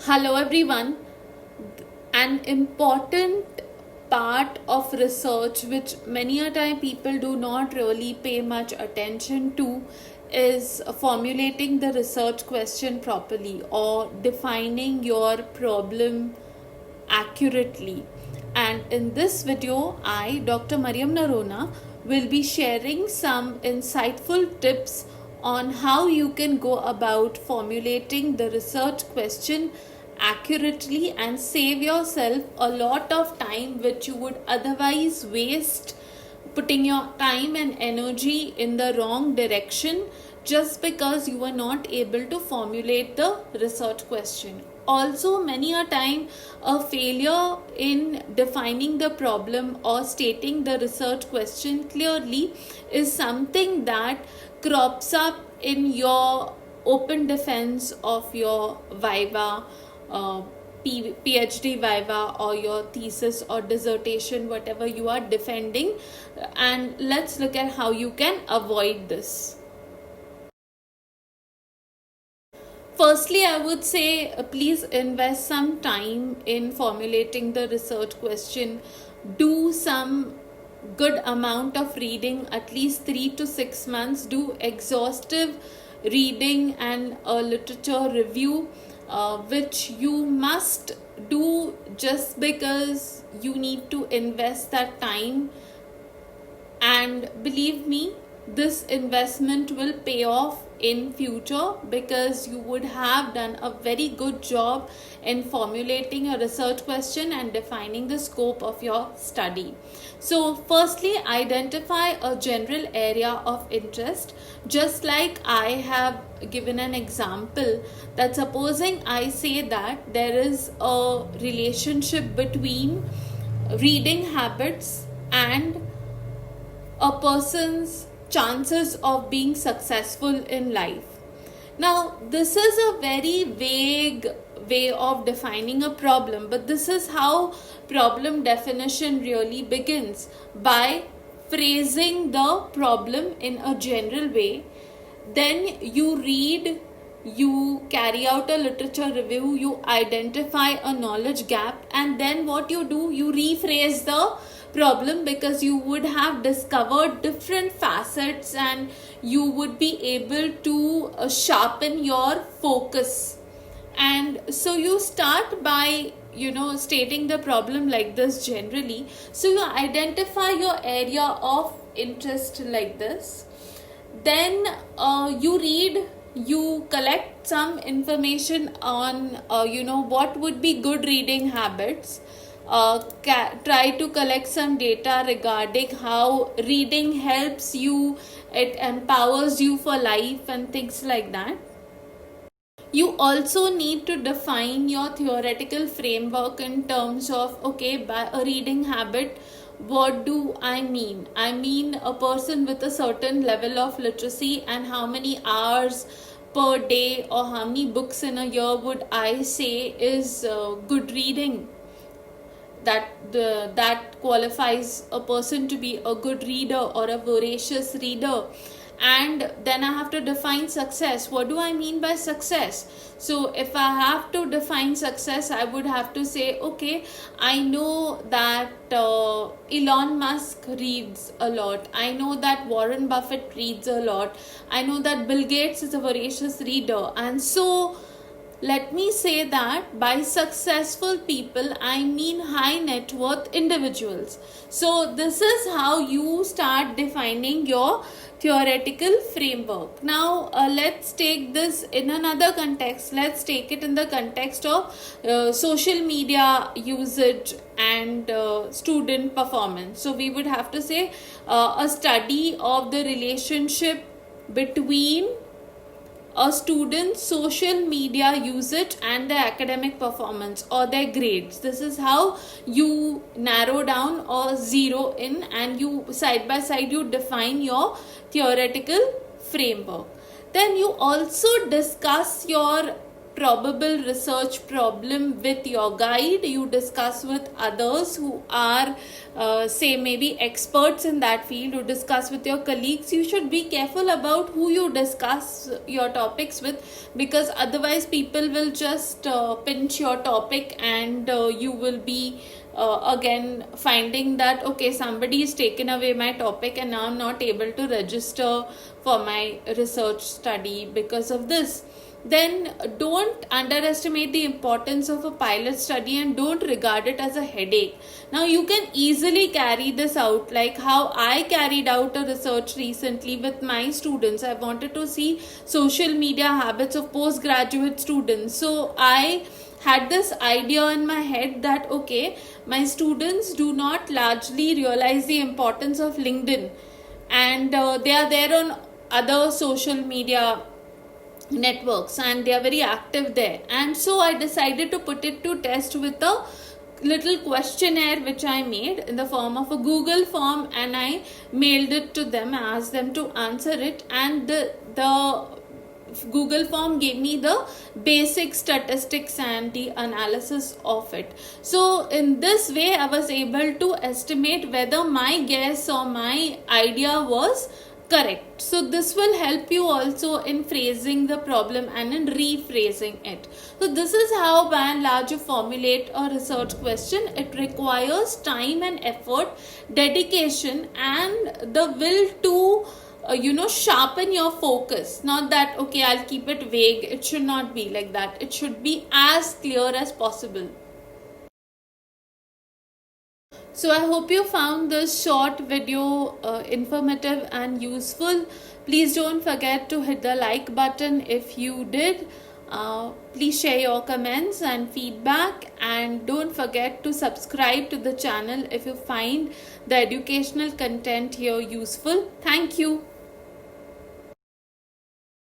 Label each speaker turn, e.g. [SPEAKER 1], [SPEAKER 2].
[SPEAKER 1] Hello everyone. An important part of research which many a time people do not really pay much attention to is formulating the research question properly or defining your problem accurately. And in this video, I, Dr. Mariam Narona, will be sharing some insightful tips on how you can go about formulating the research question accurately and save yourself a lot of time which you would otherwise waste putting your time and energy in the wrong direction just because you were not able to formulate the research question. Also, many a time, a failure in defining the problem or stating the research question clearly is something that crops up in your open defense of your Viva, PhD Viva, or your thesis or dissertation, whatever you are defending. And let's look at how you can avoid this. Firstly, I would say please invest some time in formulating the research question. Do some good amount of reading, at least 3 to 6 months. Do exhaustive reading and a literature review, which you must do just because you need to invest that time. And believe me, this investment will pay off in future because you would have done a very good job in formulating a research question and defining the scope of your study. So firstly, identify a general area of interest. Just like I have given an example, that supposing I say that there is a relationship between reading habits and a person's chances of being successful in life. Now, this is a very vague way of defining a problem, but this is how problem definition really begins, by phrasing the problem in a general way. Then you read, you carry out a literature review, you identify a knowledge gap, and then what you do, you rephrase the problem because you would have discovered different facets and you would be able to sharpen your focus. And so you start by stating the problem like this generally. So you identify your area of interest like this. Then you read, you collect some information on what would be good reading habits. Try to collect some data regarding how reading helps you, it empowers you for life and things like that. You also need to define your theoretical framework in terms of, okay, by a reading habit, what do I mean? I mean a person with a certain level of literacy, and how many hours per day or how many books in a year would I say is good reading. That qualifies a person to be a good reader or a voracious reader. And then I have to define success. What do I mean by success? So if I have to define success, I would have to say, okay, I know that Elon Musk reads a lot. I know that Warren Buffett reads a lot. I know that Bill Gates is a voracious reader. And so let me say that by successful people, I mean high net worth individuals. So this is how you start defining your theoretical framework. Now let's take this in another context. Let's take it in the context of social media usage and student performance. So we would have to say a study of the relationship between a student's social media usage and their academic performance or their grades. This is how you narrow down or zero in, and you side by side you define your theoretical framework. Then you also discuss your probable research problem with your guide. You discuss with others who are say maybe experts in that field. You discuss with your colleagues. You should be careful about who you discuss your topics with, because otherwise people will just pinch your topic, and you will be again finding that okay, somebody has taken away my topic and now I'm not able to register for my research study because of this. Then don't underestimate the importance of a pilot study and don't regard it as a headache. Now you can easily carry this out, like how I carried out a research recently with my students. I wanted to see social media habits of postgraduate students. So I had this idea in my head that okay, my students do not largely realize the importance of LinkedIn, and they are there on other social media networks and they are very active there. And so I decided to put it to test with a little questionnaire which I made in the form of a Google form, and I mailed it to them, asked them to answer it, and the Google form gave me the basic statistics and the analysis of it. So in this way I was able to estimate whether my guess or my idea was correct. So this will help you also in phrasing the problem and in rephrasing it. So this is how by and large you formulate a research question. It requires time and effort, dedication, and the will to sharpen your focus. Not that okay, I'll keep it vague. It should not be like that. It should be as clear as possible. So I hope you found this short video informative and useful. Please don't forget to hit the like button if you did. Please share your comments and feedback, and don't forget to subscribe to the channel if you find the educational content here useful. Thank you.